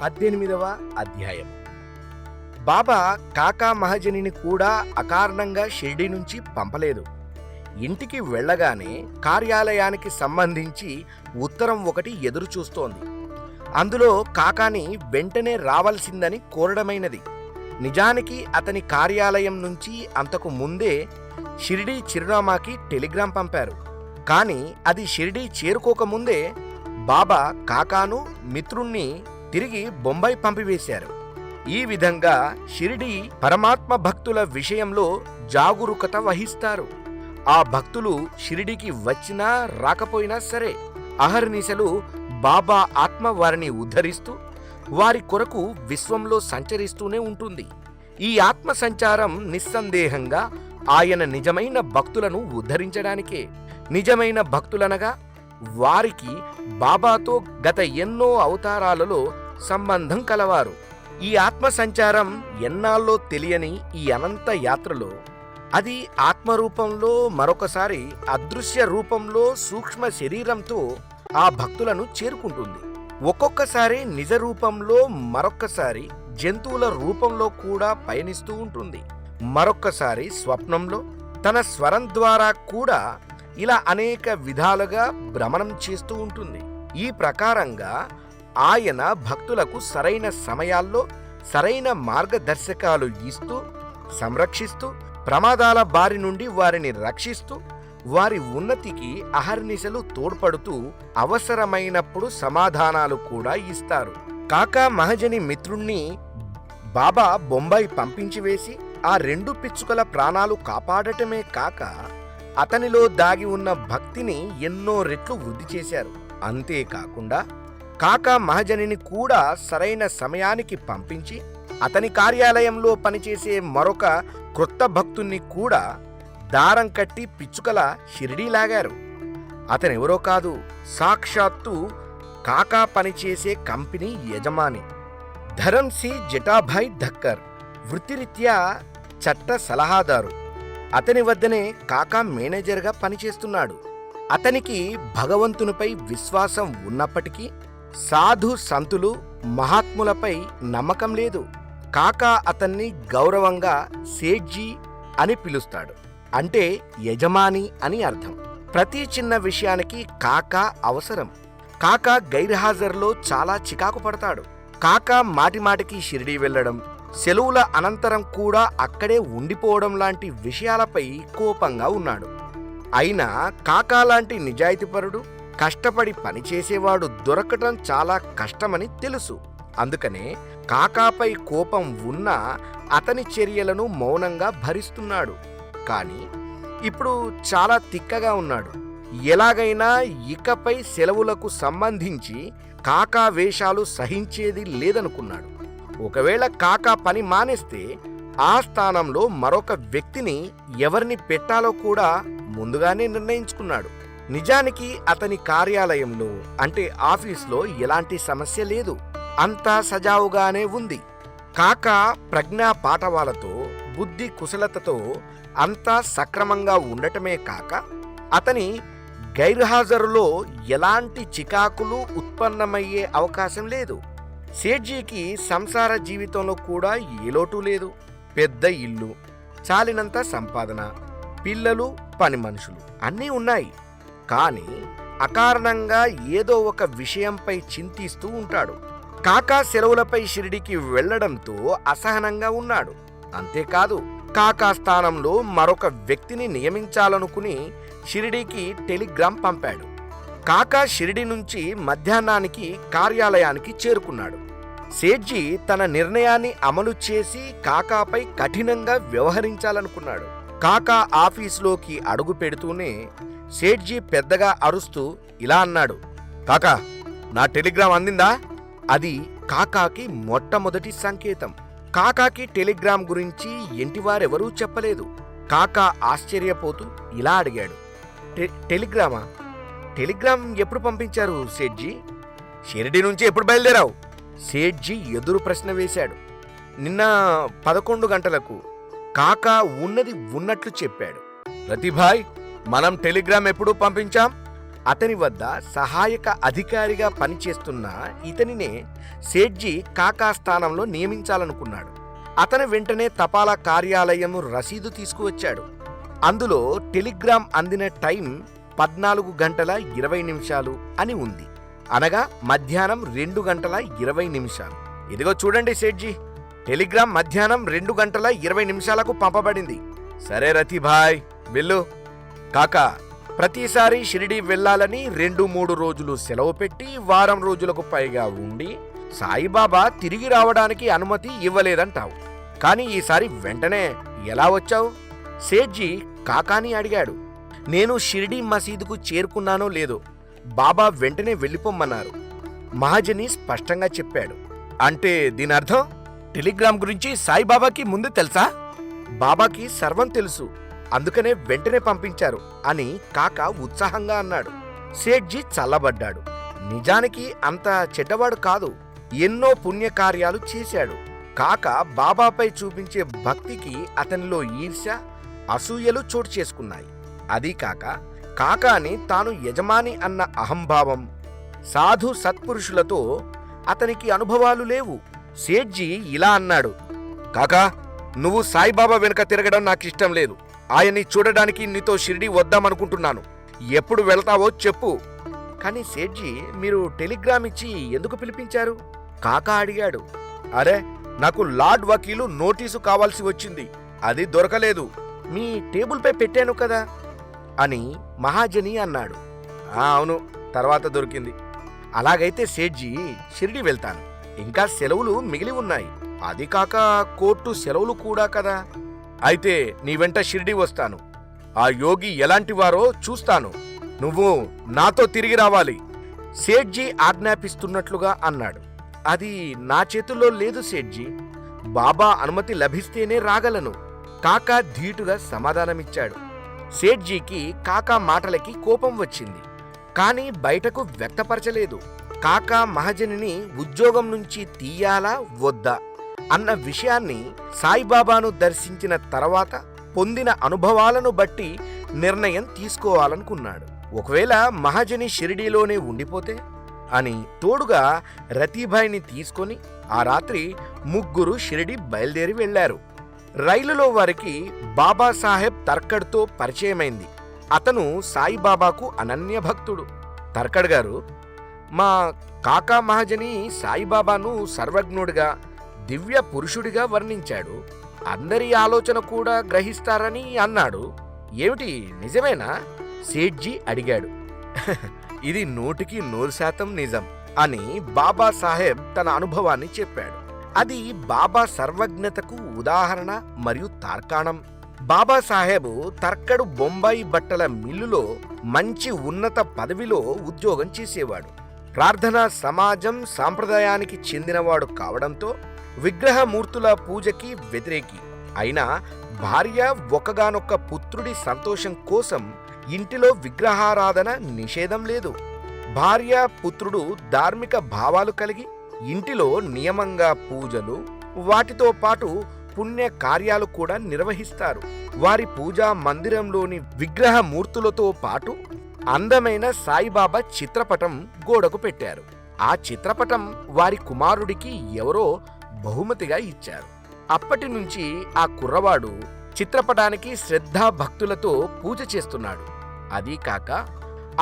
18వ అధ్యాయం. బాబా కాకా మహజనిని కూడా అకారణంగా షిర్డీ నుంచి పంపలేదు. ఇంటికి వెళ్ళగానే కార్యాలయానికి సంబంధించి ఉత్తరం ఒకటి ఎదురు చూస్తోంది. అందులో కాకాని వెంటనే రావాల్సిందని కోరడమైనది. నిజానికి అతని కార్యాలయం నుంచి అంతకు ముందే షిర్డీ చిరునామాకి టెలిగ్రామ్ పంపారు. కానీ అది షిర్డీ చేరుకోకముందే బాబా కాకాను మిత్రుణ్ణి తిరిగి బొంబాయి పంపివేశారు. ఈ విధంగా షిరిడీ పరమాత్మ భక్తుల విషయంలో జాగరూకత వహిస్తారు. ఆ భక్తులు షిరిడీకి వచ్చినా రాకపోయినా సరే అహర్నిశలు బాబా ఆత్మ వారిని ఉద్ధరిస్తూ వారి కొరకు విశ్వంలో సంచరిస్తూనే ఉంటుంది. ఈ ఆత్మ సంచారం నిస్సందేహంగా ఆయన నిజమైన భక్తులను ఉద్ధరించడానికే. నిజమైన భక్తులనగా వారికి బాబాతో గత ఎన్నో అవతారాలలో సంబంధం కలవారు. ఈ ఆత్మ సంచారం ఎన్నాళ్ళో తెలియని ఈ అనంత యాత్రలో అది ఆత్మరూపంలో మరొకసారి అదృశ్య రూపంలో సూక్ష్మ శరీరంతో ఆ భక్తులను చేరుకుంటుంది. ఒక్కొక్కసారి నిజ రూపంలో, మరొక్కసారి జంతువుల రూపంలో కూడా పయనిస్తూ ఉంటుంది. మరొక్కసారి స్వప్నంలో తన స్వరం ద్వారా కూడా ఇలా అనేక విధాలుగా భ్రమణం చేస్తూ ఉంటుంది. ఈ ప్రకారంగా ఆయన భక్తులకు సరైన సమయాల్లో సరైన మార్గదర్శకాలు ఇస్తూ, సంరక్షిస్తూ, ప్రమాదాల బారి నుండి వారిని రక్షిస్తూ, వారి ఉన్నతికి అహర్నిశలు తోడ్పడుతూ, అవసరమైనప్పుడు సమాధానాలు కూడా ఇస్తారు. కాకా మహజని మిత్రుణ్ణి బాబా బొంబాయి పంపించివేసి ఆ 2 పిచ్చుకల ప్రాణాలు కాపాడటమే కాక అతనిలో దాగి ఉన్న భక్తిని ఎన్నో రెట్లు వృద్ధి చేశారు. అంతేకాకుండా కాకా మహజనిని కూడా సరైన సమయానికి పంపించి అతని కార్యాలయంలో పనిచేసే మరొక క్రొత్త భక్తుణ్ణి కూడా దారం కట్టి పిచ్చుకల షిరిడీ లాగారు. అతనెవరో కాదు, సాక్షాత్తు కాకా పనిచేసే కంపెనీ యజమాని ధరంసి జటాభాయ్ ధక్కర్, వృత్తిరీత్యా చట్ట సలహాదారు. అతని వద్దనే కాకా మేనేజర్గా పనిచేస్తున్నాడు. అతనికి భగవంతునిపై విశ్వాసం ఉన్నప్పటికీ సాధు సంతులు మహాత్ములపై నమ్మకం లేదు. కాకా అతన్ని గౌరవంగా సేఠ్జీ అని పిలుస్తాడు. అంటే యజమాని అని అర్థం. ప్రతి చిన్న విషయానికి కాకా అవసరం. కాకా గైర్హాజరులో చాలా చికాకు పడతాడు. కాకా మాటిమాటికి షిరిడీ వెళ్లడం, సెలవుల అనంతరం కూడా అక్కడే ఉండిపోవడం లాంటి విషయాలపై కోపంగా ఉన్నాడు. అయినా కాకా లాంటి నిజాయితీపరుడు, కష్టపడి పనిచేసేవాడు దొరకటం చాలా కష్టమని తెలుసు. అందుకనే కాకాపై కోపం ఉన్నా అతని చర్యలను మౌనంగా భరిస్తున్నాడు. కానీ ఇప్పుడు చాలా తిక్కగా ఉన్నాడు. ఎలాగైనా ఇకపై సెలవులకు సంబంధించి కాకా వేషాలు సహించేది లేదనుకున్నాడు. ఒకవేళ కాకా పని మానేస్తే ఆ స్థానంలో మరొక వ్యక్తిని ఎవరిని పెట్టాలో కూడా ముందుగానే నిర్ణయించుకున్నాడు. నిజానికి అతని కార్యాలయంలో అంటే ఆఫీస్లో ఎలాంటి సమస్య లేదు. అంతా సజావుగానే ఉంది. కాకా ప్రజ్ఞా పాఠవాలతో, బుద్ధి కుశలతతో అంతా సక్రమంగా ఉండటమే కాక అతని గైర్హాజరులో ఎలాంటి చికాకులు ఉత్పన్నమయ్యే అవకాశం లేదు. సేఠ్జీకి సంసార జీవితంలో కూడా ఏ లోటు లేదు. పెద్ద ఇల్లు, చాలినంత సంపాదన, పిల్లలు, పని మనుషులు అన్నీ ఉన్నాయి. కానీ అకారణంగా ఏదో ఒక విషయంపై చింతిస్తూ ఉంటాడు. కాకా సెలవులపై షిరిడీకి వెళ్లడంతో అసహనంగా ఉన్నాడు. అంతేకాదు, కాకా స్థానంలో మరొక వ్యక్తిని నియమించాలనుకుని షిరిడీకి టెలిగ్రామ్ పంపాడు. కాకా షిరిడీ నుంచి మధ్యాహ్నానికి కార్యాలయానికి చేరుకున్నాడు. సేఠ్జీ తన నిర్ణయాన్ని అమలు చేసి కాకాపై కఠినంగా వ్యవహరించాలనుకున్నాడు. కాకా ఆఫీసులోకి అడుగు పెడుతూనే సేఠ్జీ పెద్దగా అరుస్తూ ఇలా అన్నాడు, కాకా, నా టెలిగ్రామ్ అందిందా? అది కాకాకి మొట్టమొదటి సంకేతం. కాకాకి టెలిగ్రామ్ గురించి ఇంటివారెవరూ చెప్పలేదు. కాకా ఆశ్చర్యపోతూ ఇలా అడిగాడు, టెలిగ్రామా? టెలిగ్రామ్ ఎప్పుడు పంపించారు సేఠ్జీ? షిరిడీ నుంచి ఎప్పుడు బయలుదేరావు? సేఠ్జీ ఎదురు ప్రశ్న వేశాడు. నిన్న 11 గంటలకు. కాకా ఉన్నది ఉన్నట్లు చెప్పాడు. రతిభాయ్, మనం టెలిగ్రామ్ ఎప్పుడు పంపించాం? అతని వద్ద సహాయక అధికారిగా పనిచేస్తున్న ఇతనినే సేట్జీ కాకా స్థానంలో నియమించాలనుకున్నాడు. అతను వెంటనే తపాలా కార్యాలయం రసీదు తీసుకువచ్చాడు. అందులో టెలిగ్రామ్ అందిన టైం 14:20 అని ఉంది. అనగా మధ్యాహ్నం 2:20. ఇదిగో చూడండి సేట్జీ, టెలిగ్రామ్ మధ్యాహ్నం 2:20 పంపబడింది. సరే రతిభాయ్, వెళ్ళు. కాకా, ప్రతిసారి షిరిడీ వెళ్లాలని 2-3 రోజులు సెలవు పెట్టి వారం రోజులకు పైగా ఉండి సాయిబాబా తిరిగి రావడానికి అనుమతి ఇవ్వలేదంటావు. కానీ ఈసారి వెంటనే ఎలా వచ్చావు? సేట్జీ కాకాని అడిగాడు. నేను షిరిడీ మసీదుకు చేరుకున్నానో లేదో బాబా వెంటనే వెళ్ళిపోమ్మన్నారు. మహాజని స్పష్టంగా చెప్పాడు. అంటే దీని అర్థం టెలిగ్రామ్ గురించి సాయిబాబాకి ముందు తెలుసా? బాబాకి సర్వం తెలుసు, అందుకనే వెంటనే పంపించారు అని కాకా ఉత్సాహంగా అన్నాడు. సేట్జీ చల్లబడ్డాడు. నిజానికి అంత చెడ్డవాడు కాదు, ఎన్నో పుణ్యకార్యాలు చేశాడు. కాకా బాబాపై చూపించే భక్తికి అతనిలో ఈర్ష్య, అసూయలు చోటు చేసుకున్నాయి. అదీ కాక కాకాని తాను యజమాని అన్న అహంభావం, సాధు సత్పురుషులతో అతనికి అనుభవాలు లేవు. సేట్జీ ఇలా అన్నాడు. కాకా, నువ్వు సాయిబాబా వెనుక తిరగడం నాకిష్టం లేదు. ఆయన్ని చూడడానికి నీతో షిరిడీ వద్దామనుకుంటున్నాను. ఎప్పుడు వెళ్తావో చెప్పు. కానీ సేట్జీ, మీరు టెలిగ్రామ్ ఇచ్చి ఎందుకు పిలిపించారు? కాకా అడిగాడు. అరే, నాకు లార్డ్ వకీలు నోటీసు కావాల్సి వచ్చింది, అది దొరకలేదు. మీ టేబుల్పై పెట్టాను కదా అని మహాజని అన్నాడు. అవును, తర్వాత దొరికింది. అలాగైతే సేట్జీ, షిరిడీ వెళ్తాను. ఇంకా సెలవులు మిగిలి ఉన్నాయి. అది కాక కోర్టు సెలవులు కూడా కదా. అయితే నీ వెంట షిరిడీ వస్తాను. ఆ యోగి ఎలాంటివారో చూస్తాను. నువ్వు నాతో తిరిగి రావాలి. సేట్జీ ఆజ్ఞాపిస్తున్నట్లుగా అన్నాడు. అది నా చేతుల్లో లేదు సేట్జీ. బాబా అనుమతి లభిస్తేనే రాగలను. కాకా ధీటుగా సమాధానమిచ్చాడు. సేట్జీకి కాకా మాటలకి కోపం వచ్చింది, కానీ బయటకు వ్యక్తపరచలేదు. కాకా మహాజనిని ఉద్యోగం నుంచి తీయాలా వద్దా అన్న విషయాన్ని సాయిబాబాను దర్శించిన తర్వాత పొందిన అనుభవాలను బట్టి నిర్ణయం తీసుకోవాలనుకున్నాడు. ఒకవేళ మహాజని షిరిడీలోనే ఉండిపోతే అని తోడుగా రతీభాయిని తీసుకొని ఆ రాత్రి ముగ్గురు షిరిడీ బయలుదేరి వెళ్లారు. రైలులో వారికి బాబాసాహెబ్ తర్కడ్తో పరిచయమైంది. అతను సాయిబాబాకు అనన్య భక్తుడు. తర్కడ్ గారు, మా కాకా మహాజని సాయిబాబాను సర్వజ్ఞుడిగా, దివ్య పురుషుడిగా వర్ణించాడు. అందరి ఆలోచన కూడా గ్రహిస్తారని అన్నాడు. ఏమిటి, నిజమేనా? సేట్జీ అడిగాడు. ఇది 100% నిజం అని బాబాసాహెబ్ తన అనుభవాన్ని చెప్పాడు. అది బాబా సర్వజ్ఞతకు ఉదాహరణ మరియు తార్కాణం. బాబాసాహెబ్ తర్కడు బొంబాయి బట్టల మిల్లులో మంచి ఉన్నత పదవిలో ఉద్యోగం చేసేవాడు. ప్రార్థనా సమాజం సాంప్రదాయానికి చెందినవాడు కావడంతో విగ్రహమూర్తుల పూజకి వ్యతిరేకి. అయినా భార్య ఒక్కగానొక్క పుత్రుడి సంతోషం కోసం ఇంటిలో విగ్రహారాధన నిషేధం లేదు. భార్య పుత్రుడు ధార్మిక భావాలు కలిగి ఇంటిలో నియమంగా పూజలు, వాటితో పాటు పుణ్య కార్యాలు కూడా నిర్వహిస్తారు. వారి పూజా మందిరంలోని విగ్రహమూర్తులతో పాటు అందమైన సాయిబాబా చిత్రపటం గోడకు పెట్టారు. ఆ చిత్రపటం వారి కుమారుడికి ఎవరో బహుమతిగా ఇచ్చారు. అప్పటి నుంచి ఆ కుర్రవాడు చిత్రపటానికి శ్రద్ధాభక్తులతో పూజ చేస్తున్నాడు. అదీ కాక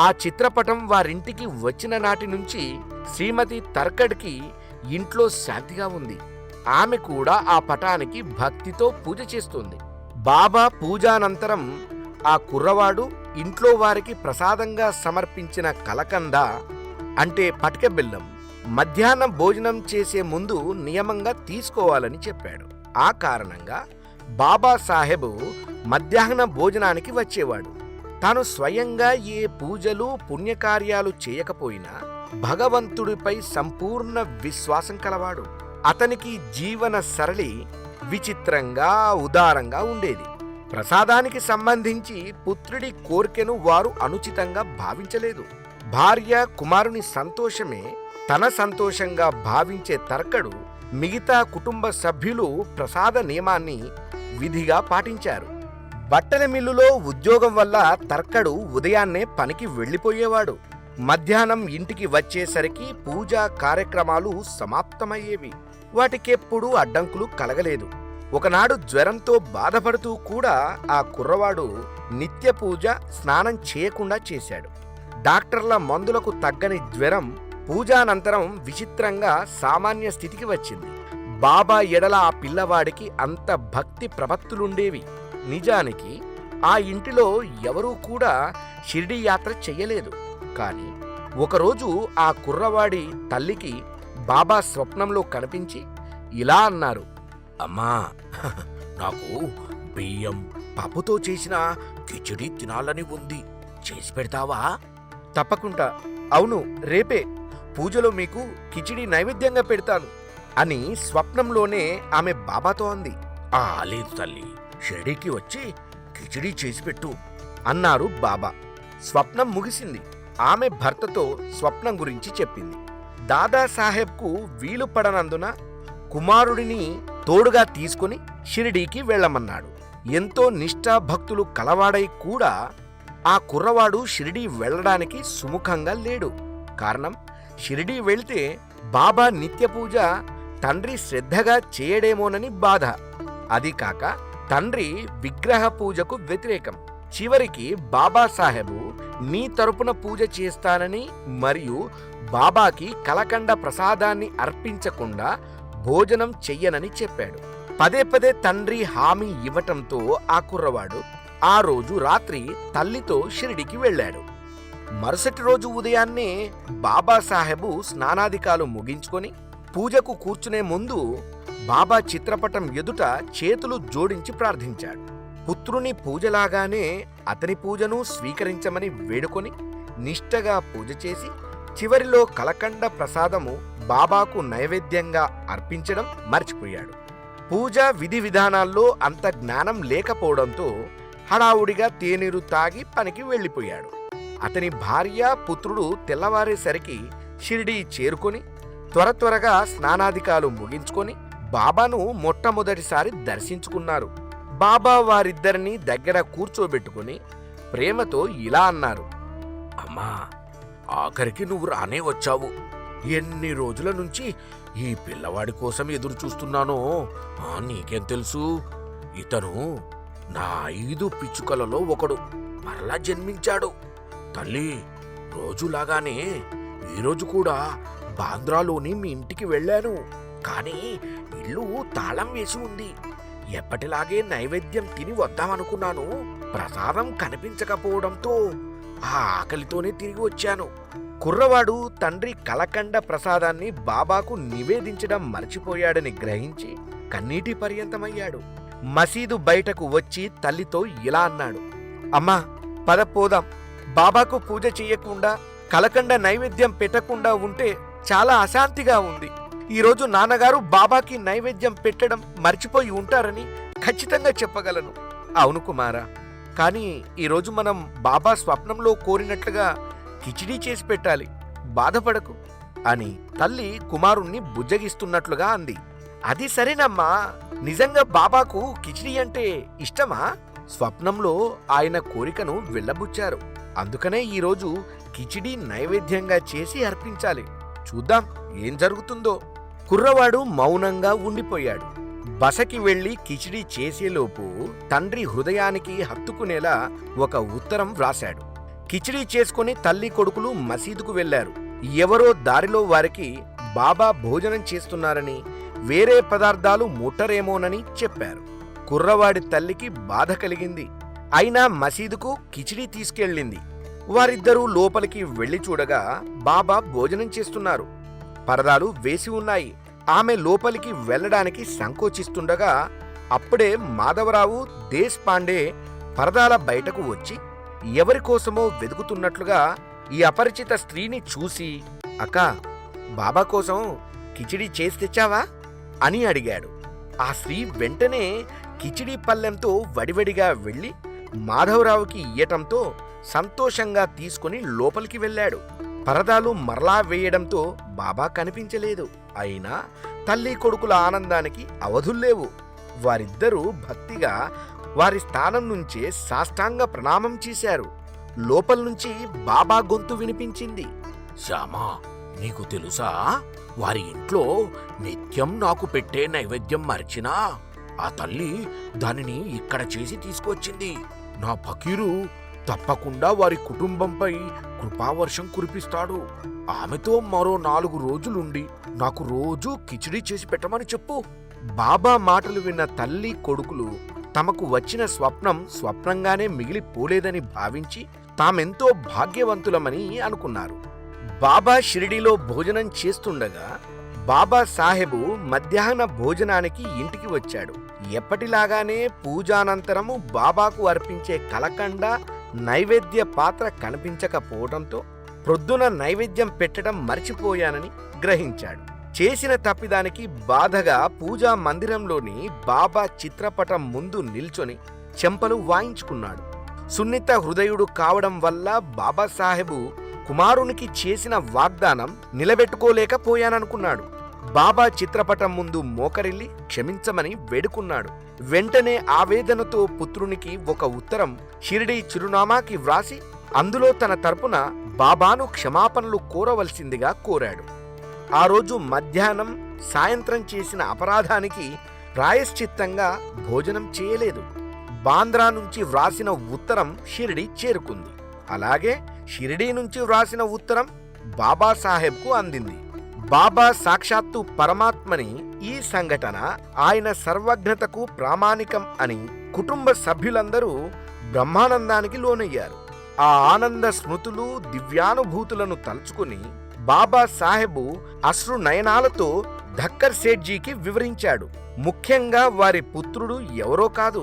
ఆ చిత్రపటం వారింటికి వచ్చిన నాటి నుంచి శ్రీమతి తర్కడ్కి ఇంట్లో శాంతిగా ఉంది. ఆమె కూడా ఆ పటానికి భక్తితో పూజ చేస్తుంది. బాబా పూజానంతరం ఆ కుర్రవాడు ఇంట్లో వారికి ప్రసాదంగా సమర్పించిన కలకంద అంటే పటిక బెల్లం మధ్యాహ్నం భోజనం చేసే ముందు నియమంగా తీసుకోవాలని చెప్పాడు. ఆ కారణంగా బాబాసాహెబ్ మధ్యాహ్న భోజనానికి వచ్చేవాడు. తాను స్వయంగా ఏ పూజలు పుణ్యకార్యాలు చేయకపోయినా భగవంతుడిపై సంపూర్ణ విశ్వాసం కలవాడు. అతనికి జీవన సరళి విచిత్రంగా, ఉదారంగా ఉండేది. ప్రసాదానికి సంబంధించి పుత్రుడి కోర్కెను వారు అనుచితంగా భావించలేదు. భార్య కుమారుని సంతోషమే తన సంతోషంగా భావించే తర్కడు మిగతా కుటుంబ సభ్యులు ప్రసాద నియమాన్ని విధిగా పాటించారు. బట్టల మిల్లులో ఉద్యోగం వల్ల తర్కడు ఉదయాన్నే పనికి వెళ్ళిపోయేవాడు. మధ్యాహ్నం ఇంటికి వచ్చేసరికి పూజా కార్యక్రమాలు సమాప్తమయ్యేవి. వాటికెప్పుడూ అడ్డంకులు కలగలేదు. ఒకనాడు జ్వరంతో బాధపడుతూ కూడా ఆ కుర్రవాడు నిత్య పూజ స్నానం చేయకుండా చేశాడు. డాక్టర్ల మందులకు తగ్గని జ్వరం పూజానంతరం విచిత్రంగా సామాన్య స్థితికి వచ్చింది. బాబా ఎడల ఆ పిల్లవాడికి అంత భక్తి ప్రపత్తులుండేవి. నిజానికి ఆ ఇంటిలో ఎవరూ కూడా షిరిడీ యాత్ర చెయ్యలేదు. కాని ఒకరోజు ఆ కుర్రవాడి తల్లికి బాబా స్వప్నంలో కనిపించి ఇలా అన్నారు, అమ్మా, నాకు బియ్యం పప్పుతో చేసిన కిచిడి తినాలని ఉంది, చేసి పెడతావా? తప్పకుండా. అవును, రేపే పూజలో మీకు కిచిడి నైవేద్యంగా పెడతాను అని స్వప్నంలోనే ఆమె బాబాతో అంది. లేదు తల్లి, షిరిడీకి వచ్చి కిచిడి చేసి పెట్టు అన్నారు బాబా. స్వప్నం ముగిసింది. ఆమె భర్తతో స్వప్నం గురించి చెప్పింది. దాదాసాహెబ్కు వీలు పడనందున కుమారుడిని తోడుగా తీసుకుని షిరిడీకి వెళ్ళమన్నాడు. ఎంతో నిష్ఠాభక్తులు కలవాడై కూడా ఆ కుర్రవాడు షిరిడీ వెళ్ళడానికి సుముఖంగా లేడు. కారణం, షిరిడీ వెళ్తే బాబా నిత్య పూజ తండ్రి శ్రద్ధగా చేయడేమోనని బాధ. అది కాక తండ్రి విగ్రహ పూజకు వ్యతిరేకం. చివరికి బాబాసాహెబు నీ తరపున పూజ చేస్తానని మరియు బాబాకి కలకండ ప్రసాదాన్ని అర్పించకుండా భోజనం చెయ్యనని చెప్పాడు. పదే పదే తండ్రి హామీ ఇవ్వటంతో ఆ కుర్రవాడు ఆ రోజు రాత్రి తల్లితో షిరిడీకి వెళ్ళాడు. మరుసటి రోజు ఉదయాన్నే బాబాసాహెబు స్నానాధికాలు ముగించుకొని పూజకు కూర్చునే ముందు బాబా చిత్రపటం ఎదుట చేతులు జోడించి ప్రార్థించాడు. పుత్రుని పూజలాగానే అతని పూజను స్వీకరించమని వేడుకొని నిష్ఠగా పూజ చేసి చివరిలో కలకండ ప్రసాదము బాబాకు నైవేద్యంగా అర్పించడం మర్చిపోయాడు. పూజా విధి విధానాల్లో అంత జ్ఞానం లేకపోవడంతో హడావుడిగా తేనీరు తాగి పనికి వెళ్ళిపోయాడు. అతని భార్య పుత్రుడు తెల్లవారేసరికి షిరిడీ చేరుకొని త్వరగా స్నానాధికాలు ముగించుకొని బాబాను మొట్టమొదటిసారి దర్శించుకున్నారు. బాబా వారిద్దరినీ దగ్గర కూర్చోబెట్టుకుని ప్రేమతో ఇలా అన్నారు, అమ్మా, ఆఖరికి నువ్వు రానే వచ్చావు. ఎన్ని రోజుల నుంచి ఈ పిల్లవాడి కోసం ఎదురు చూస్తున్నానో నీకేం తెలుసు? ఇతను నా 5 పిచ్చుకలలో ఒకడు, మరలా జన్మించాడు. తల్లి, రోజులాగానే ఈరోజు కూడా బాంద్రాలోని మీ ఇంటికి వెళ్ళాను. కానీ ఇల్లు తాళం వేసి ఉంది. ఎప్పటిలాగే నైవేద్యం తిని వద్దామనుకున్నాను. ప్రసాదం కనిపించకపోవడంతో ఆ ఆకలితోనే తిరిగి వచ్చాను. కుర్రవాడు తండ్రి కలకండ ప్రసాదాన్ని బాబాకు నివేదించడం మర్చిపోయాడని గ్రహించి కన్నీటి పర్యంతమయ్యాడు. మసీదు బయటకు వచ్చి తల్లితో ఇలా అన్నాడు, అమ్మా, పద పోదాం. బాబాకు పూజ చెయ్యకుండా కలకండ నైవేద్యం పెట్టకుండా ఉంటే చాలా అశాంతిగా ఉంది. ఈరోజు నాన్నగారు బాబాకి నైవేద్యం పెట్టడం మర్చిపోయి ఉంటారని ఖచ్చితంగా చెప్పగలను. అవును కుమారా, కానీ ఈరోజు మనం బాబా స్వప్నంలో కోరినట్లుగా కిచిడీ చేసి పెట్టాలి, బాధపడకు అని తల్లి కుమారుణ్ణి బుజ్జగిస్తున్నట్లుగా అంది. అది సరేనమ్మా, నిజంగా బాబాకు కిచిడీ అంటే ఇష్టమా? స్వప్నంలో ఆయన కోరికను వెళ్ళబుచ్చారు. అందుకనే ఈరోజు కిచిడీ నైవేద్యంగా చేసి అర్పించాలి. చూద్దాం ఏం జరుగుతుందో. కుర్రవాడు మౌనంగా ఉండిపోయాడు. బసకి వెళ్లి కిచిడీ చేసేలోపు తండ్రి హృదయానికి హత్తుకునేలా ఒక ఉత్తరం వ్రాశాడు. కిచిడీ చేసుకుని తల్లి కొడుకులు మసీదుకు వెళ్లారు. ఎవరో దారిలో వారికి బాబా భోజనం చేస్తున్నారని, వేరే పదార్థాలు ముట్టరేమోనని చెప్పారు. కుర్రవాడి తల్లికి బాధ కలిగింది. అయినా మసీదుకు కిచిడీ తీసుకెళ్ళింది. వారిద్దరూ లోపలికి వెళ్లి చూడగా బాబా భోజనం చేస్తున్నారు. పరదాలు వేసి ఉన్నాయి. ఆమె లోపలికి వెళ్లడానికి సంకోచిస్తుండగా అప్పుడే మాధవరావు దేశపాండే పరదాల బయటకు వచ్చి ఎవరికోసమో వెతుకుతున్నట్లుగా ఈ అపరిచిత స్త్రీని చూసి, అక్కా, బాబా కోసం కిచిడీ చేసి తెచ్చావా అని అడిగాడు. ఆ స్త్రీ వెంటనే కిచిడీ పళ్ళెంతో వడివడిగా వెళ్లి మాధవరావుకి ఇయ్యటంతో సంతోషంగా తీసుకుని లోపలికి వెళ్ళాడు. పరదాలు మరలా వేయడంతో బాబా కనిపించలేదు. అయినా తల్లి కొడుకుల ఆనందానికి అవధుల్లేవు. వారిద్దరూ భక్తిగా వారి స్థానం నుంచే సాష్టాంగ ప్రణామం చేశారు. లోపల నుంచి బాబా గొంతు వినిపించింది. శ్యామా, నీకు తెలుసా, వారి ఇంట్లో నిత్యం నాకు పెట్టే నైవేద్యం మరిచినా ఆ తల్లి దానిని ఇక్కడ చేసి తీసుకొచ్చింది. నా ఫకీరు తప్పకుండా వారి కుటుంబంపై కృపావర్షం కురిపిస్తాడు. ఆమెతో మరో 4 రోజులుండి నాకు రోజూ కిచిడీ చేసి పెట్టమని చెప్పు. బాబా మాటలు విన్న తల్లి కొడుకులు తమకు వచ్చిన స్వప్నం స్వప్నంగానే మిగిలిపోలేదని భావించి తామెంతో భాగ్యవంతులమని అనుకున్నారు. బాబా షిరిడీలో భోజనం చేస్తుండగా బాబా సాహెబు మధ్యాహ్న భోజనానికి ఇంటికి వచ్చాడు. ఎప్పటిలాగానే పూజానంతరము బాబాకు అర్పించే కలకండ నైవేద్య పాత్ర కనిపించకపోవడంతో ప్రొద్దున నైవేద్యం పెట్టడం మర్చిపోయానని గ్రహించాడు. చేసిన తప్పిదానికి బాధగా పూజా మందిరంలోని బాబా చిత్రపటం ముందు నిల్చొని చెంపలు వాయించుకున్నాడు. సున్నిత హృదయుడు కావడం వల్ల బాబాసాహెబు కుమారునికి చేసిన వాగ్దానం నిలబెట్టుకోలేకపోయాననుకున్నాడు. బాబా చిత్రపటం ముందు మోకరిల్లి క్షమించమని వేడుకున్నాడు. వెంటనే ఆవేదనతో పుత్రునికి ఒక ఉత్తరం షిరిడీ చిరునామాకి వ్రాసి అందులో తన తరపున బాబాను క్షమాపణలు కోరవలసిందిగా కోరాడు. ఆ రోజు మధ్యాహ్నం సాయంత్రం చేసిన అపరాధానికి ప్రాయశ్చిత్తంగా భోజనం చేయలేదు. బాంద్రా నుంచి వ్రాసిన ఉత్తరం షిరిడీ చేరుకుంది. అలాగే షిరిడీ నుంచి వ్రాసిన ఉత్తరం బాబాసాహెబ్కు అందింది. బాబా సాక్షాత్తు పరమాత్మని ఈ సంఘటన ఆయన సర్వజ్ఞతకు ప్రామాణికం అని కుటుంబ సభ్యులందరూ బ్రహ్మానందానికి లోనయ్యారు. ఆ ఆనంద స్మృతులు దివ్యానుభూతులను తలుచుకుని బాబా సాహెబు అశ్రు నయనాలతో ధక్కర్ సేఠ్జీకి వివరించాడు. ముఖ్యంగా వారి పుత్రుడు ఎవరో కాదు,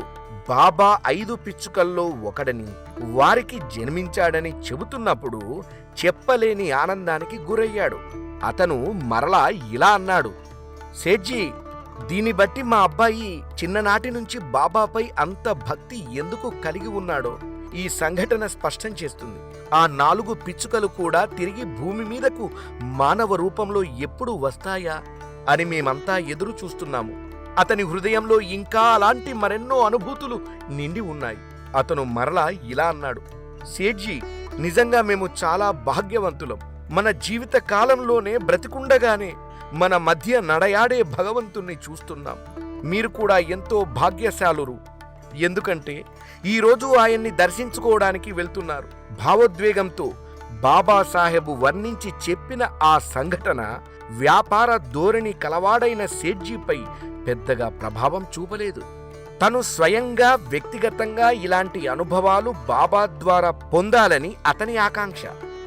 బాబా 5 పిచ్చుకల్లో ఒకడని, వారికి జన్మించాడని చెబుతున్నప్పుడు చెప్పలేని ఆనందానికి గురయ్యాడు. అతను మరలా ఇలా అన్నాడు, సేఠ్జీ, దీన్ని బట్టి మా అబ్బాయి చిన్ననాటి నుంచి బాబాపై అంత భక్తి ఎందుకు కలిగి ఉన్నాడో ఈ సంఘటన స్పష్టం చేస్తుంది. ఆ 4 పిచ్చుకలు కూడా తిరిగి భూమి మీదకు మానవ రూపంలో ఎప్పుడు వస్తాయా అని మేమంతా ఎదురు చూస్తున్నాము. అతని హృదయంలో ఇంకా అలాంటి మరెన్నో అనుభూతులు నిండి ఉన్నాయి. అతను మరలా ఇలా అన్నాడు, సేఠ్జీ, నిజంగా మేము చాలా భాగ్యవంతులం. మన జీవిత కాలంలోనే బ్రతికుండగానే మన మధ్య నడయాడే భగవంతుణ్ణి చూస్తున్నాం. మీరు కూడా ఎంతో భాగ్యశాలురు. ఎందుకంటే ఈరోజు ఆయన్ని దర్శించుకోవడానికి వెళ్తున్నారు. భావోద్వేగంతో బాబాసాహెబు వర్ణించి చెప్పిన ఆ సంఘటన వ్యాపార ధోరణి కలవాడైన సేఠ్జీపై పెద్దగా ప్రభావం చూపలేదు. తను స్వయంగా వ్యక్తిగతంగా ఇలాంటి అనుభవాలు బాబా ద్వారా పొందాలని అతని ఆకాంక్ష.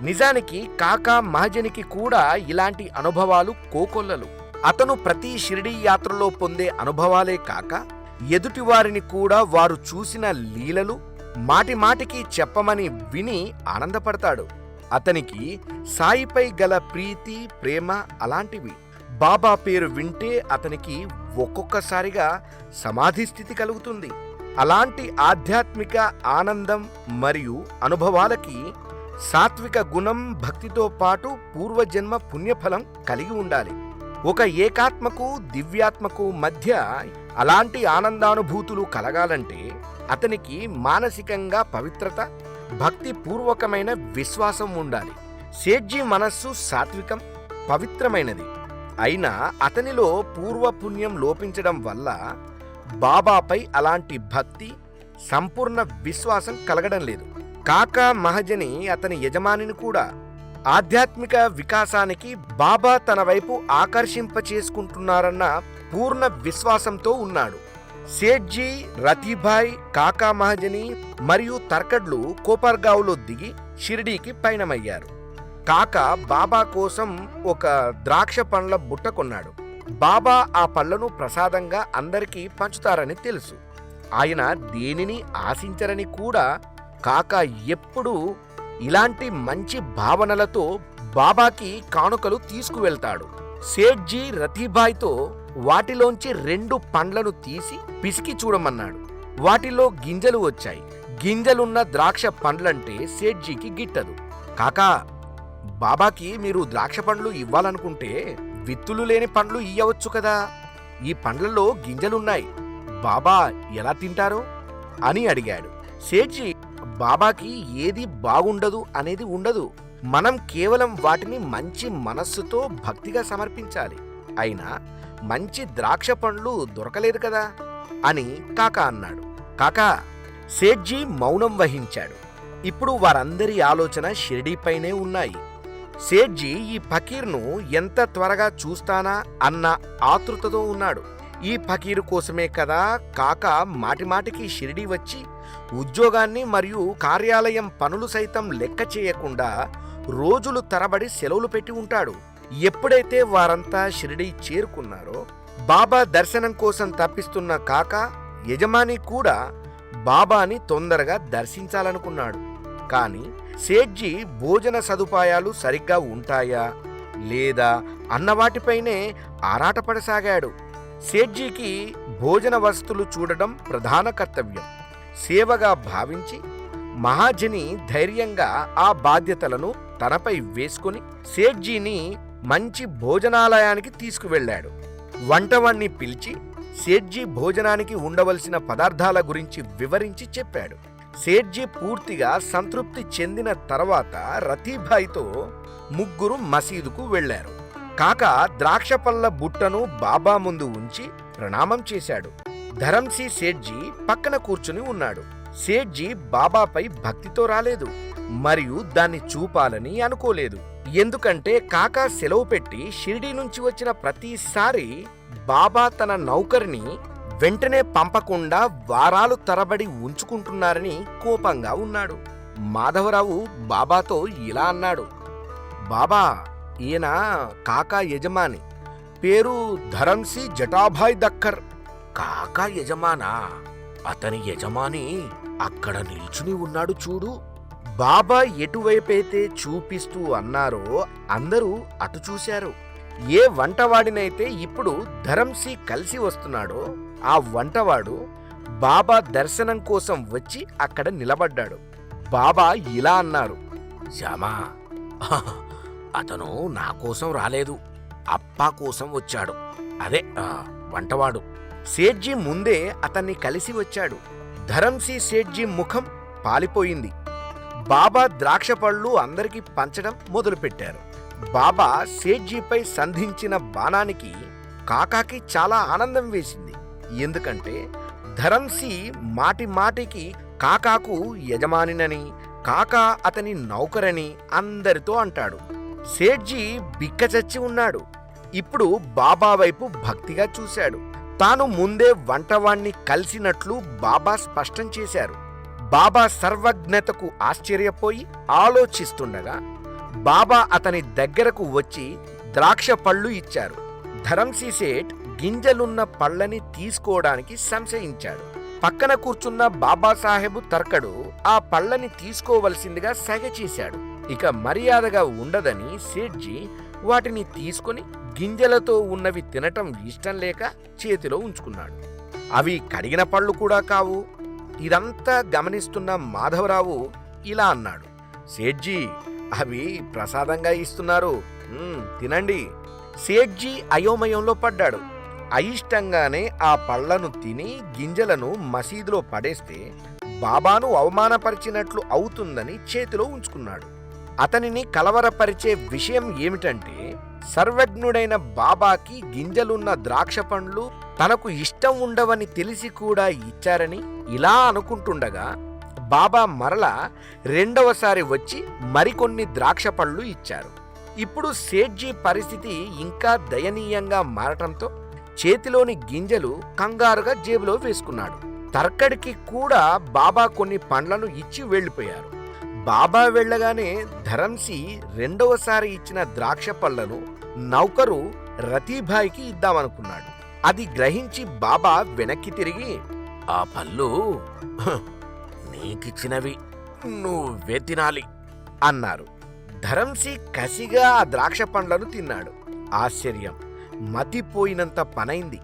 నిజానికి కాకా మహజనికి కూడా ఇలాంటి అనుభవాలు కోకొల్లలు. అతను ప్రతి షిరిడీ యాత్రలో పొందే అనుభవాలే కాక ఎదుటివారిని కూడా వారు చూసిన లీలలు మాటిమాటికి చెప్పమని విని ఆనందపడతాడు. అతనికి సాయిపై గల ప్రీతి, ప్రేమ అలాంటివి. బాబా పేరు వింటే అతనికి ఒక్కొక్కసారిగా సమాధి స్థితి కలుగుతుంది. అలాంటి ఆధ్యాత్మిక ఆనందం మరియు అనుభవాలకి సాత్విక గుణం, భక్తితో పాటు పూర్వజన్మ పుణ్యఫలం కలిగి ఉండాలి. ఒక ఏకాత్మకు దివ్యాత్మకు మధ్య అలాంటి ఆనందానుభూతులు కలగాలంటే అతనికి మానసికంగా పవిత్రత, భక్తిపూర్వకమైన విశ్వాసం ఉండాలి. సేఠ్జీ మనస్సు సాత్వికం, పవిత్రమైనది. అయినా అతనిలో పూర్వపుణ్యం లోపించడం వల్ల బాబాపై అలాంటి భక్తి, సంపూర్ణ విశ్వాసం కలగడం లేదు. కాకా మహజని అతని యజమానిని కూడా ఆధ్యాత్మిక వికాసానికి బాబా తన వైపు ఆకర్షింపచేసుకుంటున్నారన్న పూర్ణ విశ్వాసంతో ఉన్నాడు. సేఠ్జీ, రతీభాయ్, కాకా మహజని మరియు తర్కడ్లు కోపర్గావ్లో దిగి షిరిడీకి పయనమయ్యారు. కాకా బాబా కోసం ఒక ద్రాక్ష పండ్ల బుట్ట కొన్నాడు. బాబా ఆ పళ్లను ప్రసాదంగా అందరికీ పంచుతారని తెలుసు. ఆయన దేనిని ఆశించరని కూడా కాకా ఎప్పుడూ ఇలాంటి మంచి భావనలతో బాబాకి కానుకలు తీసుకువెళ్తాడు. సేఠ్జీ రతీభాయ్తో వాటిలోంచి 2 పండ్లను తీసి పిసికి చూడమన్నాడు. వాటిలో గింజలు వచ్చాయి. గింజలున్న ద్రాక్ష పండ్లంటే సేఠ్జీకి గిట్టదు. కాకా, బాబాకి మీరు ద్రాక్ష పండ్లు ఇవ్వాలనుకుంటే విత్తులు లేని పండ్లు ఇయ్యవచ్చు కదా. ఈ పండ్లలో గింజలున్నాయి. బాబా ఎలా తింటారో? అని అడిగాడు. సేఠ్జీ, బాబాకి ఏది బాగుండదు అనేది ఉండదు. మనం కేవలం వాటిని మంచి మనస్సుతో భక్తిగా సమర్పించాలి. అయినా మంచి ద్రాక్ష పండ్లు దొరకలేదు కదా అని కాకా అన్నాడు. కాకా, సేఠ్జీ మౌనం వహించాడు. ఇప్పుడు వారందరి ఆలోచన షిరిడీపైనే ఉన్నాయి. సేఠ్జీ ఈ ఫకీర్ను ఎంత త్వరగా చూస్తానా అన్న ఆతృతతో ఉన్నాడు. ఈ ఫకీరు కోసమే కదా కాకా మాటిమాటికి షిరిడీ వచ్చి ఉద్యోగాన్ని మరియు కార్యాలయం పనులు సైతం లెక్క చేయకుండా రోజులు తరబడి సెలవులు పెట్టి ఉంటాడు. ఎప్పుడైతే వారంతా షిరిడీ చేరుకున్నారో బాబా దర్శనం కోసం తప్పిస్తున్న కాకా యజమాని కూడా బాబాని తొందరగా దర్శించాలనుకున్నాడు. కాని సేఠ్జీ భోజన సదుపాయాలు సరిగ్గా ఉంటాయా లేదా అన్నవాటిపైనే ఆరాటపడసాగాడు. సేఠ్జీకి భోజన వసతులు చూడడం ప్రధాన కర్తవ్యం. సేవగా భావించి మహాజని ధైర్యంగా ఆ బాధ్యతలను తనపై వేసుకుని సేఠ్జీని మంచి భోజనాలయానికి తీసుకువెళ్ళాడు. వంటవాణ్ణి పిలిచి సేఠ్జీ భోజనానికి ఉండవలసిన పదార్థాల గురించి వివరించి చెప్పాడు. సేఠ్జీ పూర్తిగా సంతృప్తి చెందిన తర్వాత రతీభాయ్తో ముగ్గురు మసీదుకు వెళ్లారు. కాకా ద్రాక్ష పళ్ళ బుట్టను బాబా ముందు ఉంచి ప్రణామం చేశాడు. ధరంసి సేఠ్జీ పక్కన కూర్చుని ఉన్నాడు. సేఠ్జీ బాబాపై భక్తితో రాలేదు మరియు దాన్ని చూపాలని అనుకోలేదు. ఎందుకంటే కాకా సెలవు పెట్టి షిరిడీ నుంచి వచ్చిన ప్రతిసారి బాబా తన నౌకరిని వెంటనే పంపకుండా వారాలు తరబడి ఉంచుకుంటున్నారని కోపంగా ఉన్నాడు. మాధవరావు బాబాతో ఇలా అన్నాడు. బాబా, ఈయన కాకా యజమాని, పేరు ధరంసి జటాభాయ్ దక్కర్. కాకా యజమానా? అతని యజమాని అక్కడ నిల్చుని ఉన్నాడు చూడు. బాబా ఎటువైపైతే చూపిస్తూ అన్నారో అందరూ అటు చూశారు. ఏ వంటవాడినైతే ఇప్పుడు ధరంసి కలిసి వస్తున్నాడో ఆ వంటవాడు బాబా దర్శనం కోసం వచ్చి అక్కడ నిలబడ్డాడు. బాబా ఇలా అన్నారు. శ్యామా, అతను నా కోసం రాలేదు, అప్పా కోసం వచ్చాడు. అదే వంటవాడు. సేఠ్జీ ముందే అతన్ని కలిసి వచ్చాడు. ధరంసి సేఠ్జీ ముఖం పాలిపోయింది. బాబా ద్రాక్ష పళ్ళు అందరికీ పంచడం మొదలుపెట్టారు. బాబా సేఠ్జీపై సంధించిన బాణానికి కాకాకి చాలా ఆనందం వేసింది. ఎందుకంటే ధరంసి మాటి మాటికి కాకాకు యజమానినని, కాకా అతని నౌకరని అందరితో అంటాడు. సేఠ్జీ బిక్కచచ్చి ఉన్నాడు. ఇప్పుడు బాబా వైపు భక్తిగా చూశాడు. తాను ముందే వంటవాణ్ణి కలిసినట్లు బాబా స్పష్టం చేశారు. బాబా సర్వజ్ఞతకు ఆశ్చర్యపోయి ఆలోచిస్తుండగా బాబా అతని దగ్గరకు వచ్చి ద్రాక్ష పళ్ళు ఇచ్చారు. ధరంసి సేఠ్ గింజలున్న పళ్ళని తీసుకోవడానికి సంశయించాడు. పక్కన కూర్చున్న బాబాసాహెబు తర్కడు ఆ పళ్ళని తీసుకోవలసిందిగా సగ చేశాడు. ఇక మర్యాదగా ఉండదని సేఠ్జీ వాటిని తీసుకుని గింజలతో ఉన్నవి తినటం ఇష్టం లేక చేతిలో ఉంచుకున్నాడు. అవి కడిగిన పళ్ళు కూడా కావు. ఇదంతా గమనిస్తున్న మాధవరావు ఇలా అన్నాడు. సేఠ్జీ, అవి ప్రసాదంగా ఇస్తున్నారు, తినండి. సేఠ్జీ అయోమయంలో పడ్డాడు. అయిష్టంగానే ఆ పళ్లను తిని గింజలను మసీదులో పడేస్తే బాబాను అవమానపరిచినట్లు అవుతుందని చేతిలో ఉంచుకున్నాడు. అతనిని కలవరపరిచే విషయం ఏమిటంటే సర్వజ్ఞుడైన బాబాకి గింజలున్న ద్రాక్ష పండ్లు తనకు ఇష్టం ఉండవని తెలిసి కూడా ఇచ్చారని ఇలా అనుకుంటుండగా బాబా మరలా రెండవసారి వచ్చి మరికొన్ని ద్రాక్ష పళ్ళు ఇచ్చారు. ఇప్పుడు సేఠ్జీ పరిస్థితి ఇంకా దయనీయంగా మారటంతో చేతిలోని గింజలు కంగారుగా జేబులో వేసుకున్నాడు. తర్కడికి కూడా బాబా కొన్ని పండ్లను ఇచ్చి వెళ్లిపోయారు. బాబా వెళ్ళగానే ధరంసి రెండవసారి ఇచ్చిన ద్రాక్ష పళ్లను నౌకరు రతీభాయ్కి ఇద్దామనుకున్నాడు. అది గ్రహించి బాబా వెనక్కి తిరిగి, ఆ పళ్ళు నీకిచ్చినవి, నువ్వే తినాలి అన్నారు. ధరంసి కసిగా ఆ ద్రాక్ష పండ్లను తిన్నాడు. ఆశ్చర్యం, మతిపోయినంత పనైంది.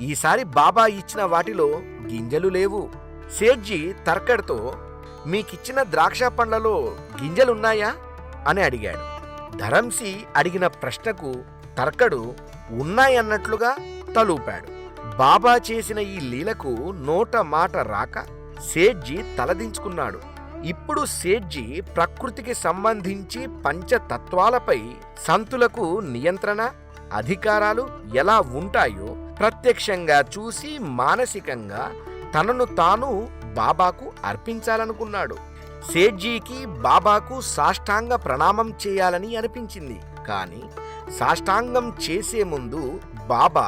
ఈసారి బాబా ఇచ్చిన వాటిలో గింజలు లేవు. సేఠ్జీ తర్కడ్తో, మీకిచ్చిన ద్రాక్ష పండ్లలో గింజలున్నాయా అని అడిగాడు. ధరంసి అడిగిన ప్రశ్నకు తర్కడు ఉన్నాయన్నట్లుగా తలూపాడు. బాబా చేసిన ఈ లీలకు నోట మాట రాక సేఠ్జీ తలదించుకున్నాడు. ఇప్పుడు సేఠ్జీ ప్రకృతికి సంబంధించి పంచతత్వాలపై సంతులకు నియంత్రణ, అధికారాలు ఎలా ఉంటాయో ప్రత్యక్షంగా చూసి మానసికంగా తనను తాను బాబాకు అర్పించాలనుకున్నాడు. సేఠ్జీకి బాబాకు సాష్టాంగ ప్రణామం చేయాలని అనిపించింది. కానీ సాష్టాంగం చేసే ముందు బాబా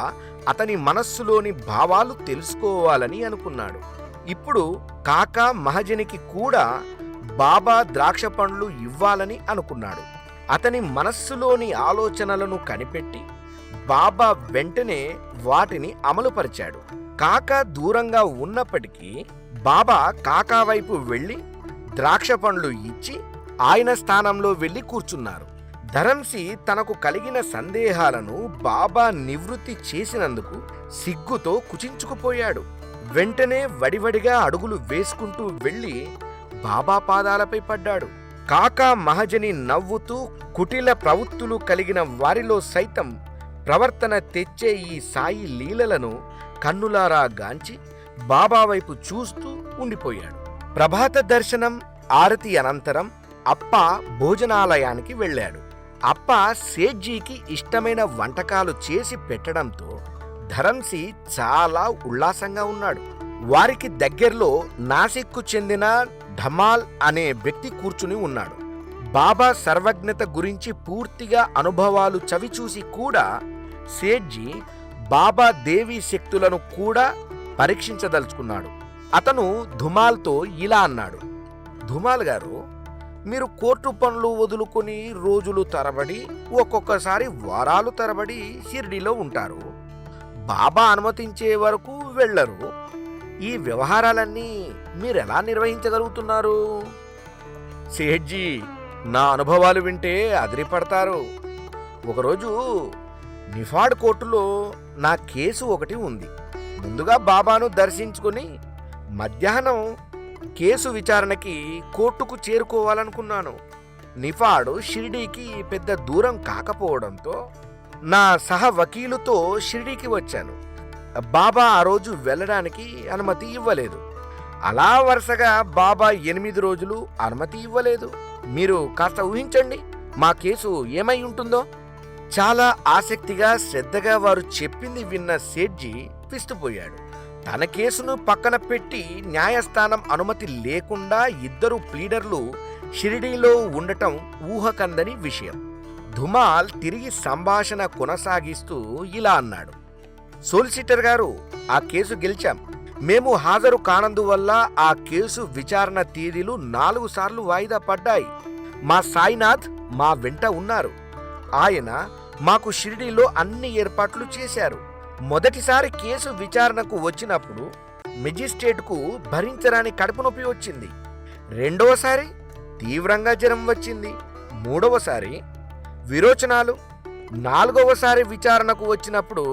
అతని మనస్సులోని భావాలు తెలుసుకోవాలని అనుకున్నాడు. ఇప్పుడు కాకా మహజనికి కూడా బాబా ద్రాక్ష పండ్లు ఇవ్వాలని అనుకున్నాడు. అతని మనస్సులోని ఆలోచనలను కనిపెట్టి బాబా వెంటనే వాటిని అమలుపరిచాడు. కాకా దూరంగా ఉన్నప్పటికీ బాబా కాకా వైపు వెళ్ళి ద్రాక్ష పండ్లు ఇచ్చి ఆయన స్థానంలో వెళ్ళి కూర్చున్నారు. ధరంసి తనకు కలిగిన సందేహాలను బాబా నివృత్తి చేసినందుకు సిగ్గుతో కుచించుకుపోయాడు. వెంటనే వడివడిగా అడుగులు వేసుకుంటూ వెళ్ళి బాబా పాదాలపై పడ్డాడు. కాకా మహజని నవ్వుతూ కుటిల ప్రవృత్తులు కలిగిన వారిలో సైతం ప్రవర్తన తెచ్చే ఈ సాయి లీలలను కన్నులారా గాంచి బాబా వైపు చూస్తూ ఉండిపోయాడు. ప్రభాత దర్శనం, ఆరతి అనంతరం అప్ప భోజనాలయానికి వెళ్ళాడు. అప్ప సేఠ్జీకి ఇష్టమైన వంటకాలు చేసి పెట్టడంతో ధరంసి చాలా ఉల్లాసంగా ఉన్నాడు. వారికి దగ్గరలో నాసిక్కు చెందిన ఢమాల్ అనే వ్యక్తి కూర్చుని ఉన్నాడు. బాబా సర్వజ్ఞత గురించి పూర్తిగా అనుభవాలు చవిచూసి కూడా సేఠ్జీ బాబా దేవీ శక్తులను కూడా పరీక్షించదలుచుకున్నాడు. అతను ధుమాల్తో ఇలా అన్నాడు: ధుమాల్ గారు, మీరు కోర్టు పనులు వదులుకొని రోజులు తరబడి, ఒక్కొక్కసారి వారాలు తరబడి షిర్డీలో ఉంటారు. బాబా అనుమతించే వరకు వెళ్ళరు. ఈ వ్యవహారాలన్నీ మీరెలా నిర్వహించగలుగుతున్నారు? సేఠ్జీ, నా అనుభవాలు వింటే అదిరిపడతారు. ఒకరోజు నిఫాడ్ కోర్టులో నా కేసు ఒకటి ఉంది. ముందుగా బాబాను దర్శించుకుని మధ్యాహ్నం కేసు విచారణకి కోర్టుకు చేరుకోవాలనుకున్నాను. నిఫాడ్ షిర్డీకి పెద్ద దూరం కాకపోవడంతో నా సహ వకీలుతో షిర్డీకి వచ్చాను. బాబా ఆ రోజు వెళ్ళడానికి అనుమతి ఇవ్వలేదు. అలా వరుసగా బాబా 8 రోజులు అనుమతి ఇవ్వలేదు. మీరు కాస్త ఊహించండి మా కేసు ఏమై ఉంటుందో. చాలా ఆసక్తిగా శ్రద్ధగా వారు చెప్పింది విన్న సేఠ్జీ విస్తుపోయాడు. తన కేసును పక్కన పెట్టి న్యాయస్థానం అనుమతి లేకుండా 2 ప్లీడర్లు షిరిడీలో ఉండటం ఊహకందని విషయం. ధుమాల్ తిరిగి సంభాషణ కొనసాగిస్తూ ఇలా అన్నాడు: సోలిసిటర్ గారు, ఆ కేసు గెలిచాం. మేము హాజరు కానందువల్ల ఆ కేసు విచారణ తేదీలు 4 సార్లు వాయిదా పడ్డాయి. మా సాయినాథ్ మా వెంట ఉన్నారు. ఆయన మాకు షిరిడీలో అన్ని ఏర్పాట్లు చేశారు. మొదటిసారి కేసు విచారణకు వచ్చినప్పుడు మెజిస్ట్రేట్కు భరించరాని కడుపు నొప్పి వచ్చింది. రెండవసారి తీవ్రంగా జ్వరం వచ్చింది. మూడవసారి విరోచనాలు. 4వసారి విచారణకు వచ్చినప్పుడు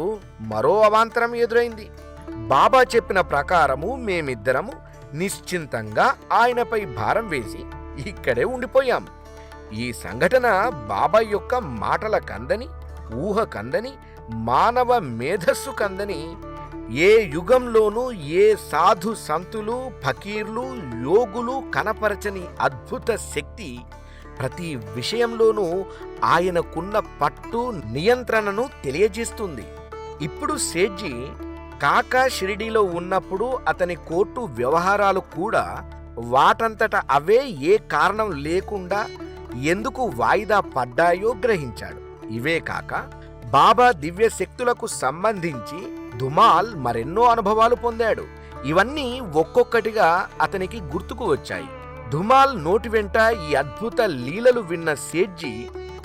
మరో అవాంతరం ఎదురైంది. బాబా చెప్పిన ప్రకారము మేమిద్దరము నిశ్చింతంగా ఆయనపై భారం వేసి ఇక్కడే ఉండిపోయాం. ఈ సంఘటన బాబా యొక్క మాటల కందని, ఊహ కందని, మానవ మేధస్సు కందని, ఏ యుగంలోనూ ఏ సాధు సంతులు, ఫకీర్లు, యోగులు కనపరచని అద్భుత శక్తి ప్రతి విషయంలోనూ ఆయనకున్న పట్టు, నియంత్రణను తెలియజేస్తుంది. ఇప్పుడు సేఠ్జీ కాకా షిరిడీలో ఉన్నప్పుడు అతని కోర్టు వ్యవహారాలు కూడా వాటంతట అవే ఏ కారణం లేకుండా ఎందుకు వాయిదా పడ్డాయో గ్రహించాడు. ఇవే కాక బాబా దివ్య శక్తులకు సంబంధించి ధుమాల్ మరెన్నో అనుభవాలు పొందాడు. ఇవన్నీ ఒక్కొక్కటిగా అతనికి గుర్తుకు వచ్చాయి. ధుమాల్ నోటి వెంట ఈ అద్భుత లీలలు విన్న సేఠ్జీ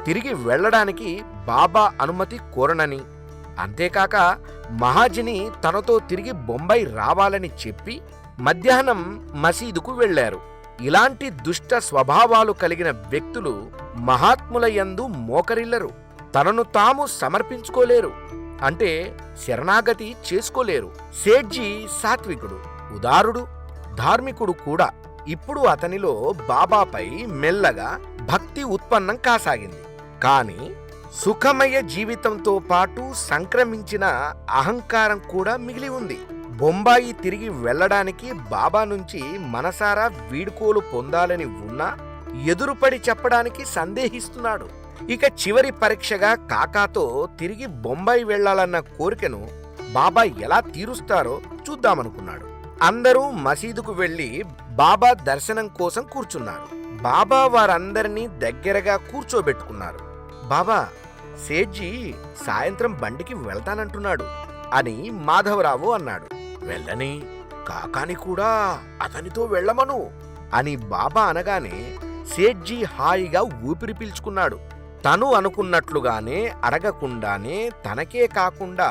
తిరిగి వెళ్లడానికి బాబా అనుమతి కోరనని, అంతేకాక మహాజని తనతో తిరిగి బొంబాయి రావాలని చెప్పి మధ్యాహ్నం మసీదుకు వెళ్లారు. ఇలాంటి దుష్ట స్వభావాలు కలిగిన వ్యక్తులు మహాత్ముల యందు మోకరిల్లరు. తనను తాము సమర్పించుకోలేరు, అంటే శరణాగతి చేసుకోలేరు. సేఠ్జీ సాత్వికుడు, ఉదారుడు, ధార్మికుడు కూడా. ఇప్పుడు అతనిలో బాబాపై మెల్లగా భక్తి ఉత్పన్నం కాసాగింది. కానీ సుఖమయ జీవితంతో పాటు సంక్రమించిన అహంకారం కూడా మిగిలి ఉంది. బొంబాయి తిరిగి వెళ్ళడానికి బాబా నుంచి మనసారా వీడ్కోలు పొందాలని ఉన్నా ఎదురుపడి చెప్పడానికి సందేహిస్తున్నాడు. ఇక చివరి పరీక్షగా కాకాతో తిరిగి బొంబాయి వెళ్లాలన్న కోరికను బాబా ఎలా తీరుస్తారో చూద్దామనుకున్నాడు. అందరూ మసీదుకు వెళ్లి బాబా దర్శనం కోసం కూర్చున్నారు. బాబా వారందరినీ దగ్గరగా కూర్చోబెట్టుకున్నారు. బాబా, సేట్జీ సాయంత్రం బండికి వెళ్తానంటున్నాడు అని మాధవరావు అన్నాడు. వెళ్ళని, కాకాని కూడా అతనితో వెళ్ళమను అని బాబా అనగానే సేట్జీ హాయిగా ఊపిరి పీల్చుకున్నాడు. తను అనుకున్నట్లుగానే అడగకుండానే తనకే కాకుండా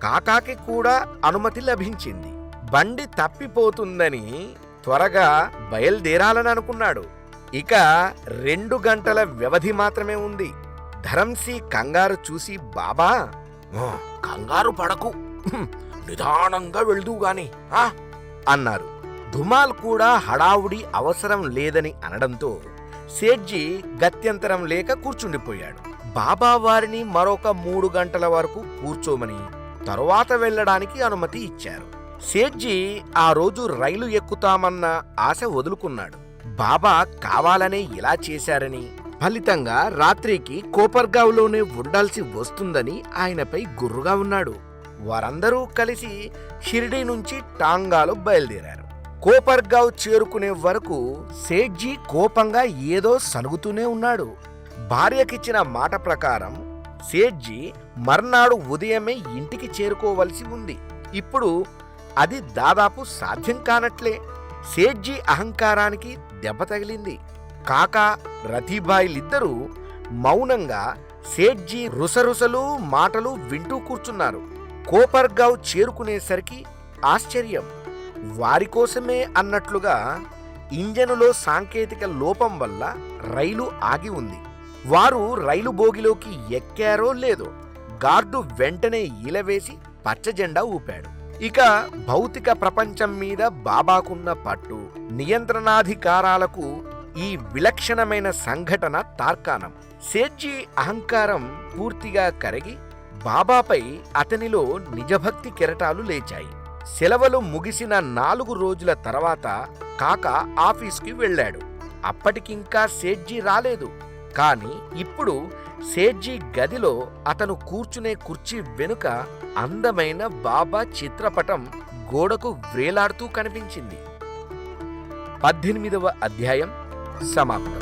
కాకాకి కూడా అనుమతి లభించింది. బండి తప్పిపోతుందని త్వరగా బయలుదేరాలని అనుకున్నాడు. ఇక 2 గంటల వ్యవధి మాత్రమే ఉంది. ధరంసి కంగారు చూసి బాబా, కంగారు పడకు, నిదానంగా వెళ్దూ గాని అన్నారు. ధుమాల్ కూడా హడావుడి అవసరం లేదని అనడంతో సేట్జీ గత్యంతరం లేక కూర్చుండిపోయాడు. బాబా వారిని మరొక 3 గంటల వరకు కూర్చోమని తరువాత వెళ్లడానికి అనుమతి ఇచ్చారు. సేట్జీ ఆ రోజు రైలు ఎక్కుతామన్న ఆశ వదులుకున్నాడు. బాబా కావాలనే ఇలా చేశారని, ఫలితంగా రాత్రికి కోపర్గావ్లోనే ఉండాల్సి వస్తుందని ఆయనపై గుర్రుగా ఉన్నాడు. వారందరూ కలిసి షిరిడీ నుంచి టాంగాలో బయలుదేరారు. కోపర్గావ్ చేరుకునే వరకు సేట్జీ కోపంగా ఏదో సనుగుతూనే ఉన్నాడు. భార్యకిచ్చిన మాట ప్రకారం సేట్జీ మర్నాడు ఉదయమే ఇంటికి చేరుకోవలసి ఉంది. ఇప్పుడు అది దాదాపు సాధ్యం కానట్లే. సేట్జీ అహంకారానికి దెబ్బ తగిలింది. కాకా, రతీబాయిలిద్దరూ మౌనంగా సేట్జీ రుసరుసలు మాటలు వింటూ కూర్చున్నారు. కోపర్గావ్ చేరుకునేసరికి ఆశ్చర్యం. వారికోసమే అన్నట్లుగా ఇంజనులో సాంకేతిక లోపం వల్ల రైలు ఆగి ఉంది. వారు రైలు బోగిలోకి ఎక్కారో లేదో గార్డు వెంటనే ఈలవేసి పచ్చజెండా ఊపాడు. ఇక భౌతిక ప్రపంచం మీద బాబాకున్న పట్టు, నియంత్రణాధికారాలకు ఈ విలక్షణమైన సంఘటన తార్కాణం. సేట్జీ అహంకారం పూర్తిగా కరిగి బాబాపై అతనిలో నిజభక్తి కెరటాలు లేచాయి. సెలవులు ముగిసిన 4 రోజుల తర్వాత కాక ఆఫీస్కి వెళ్ళాడు. అప్పటికింకా సేట్జీ రాలేదు. కాని ఇప్పుడు సేట్జీ గదిలో అతను కూర్చునే కుర్చీ వెనుక అందమైన బాబా చిత్రపటం గోడకు వ్రేలాడుతూ కనిపించింది. 18వ అధ్యాయం సమాప్తం.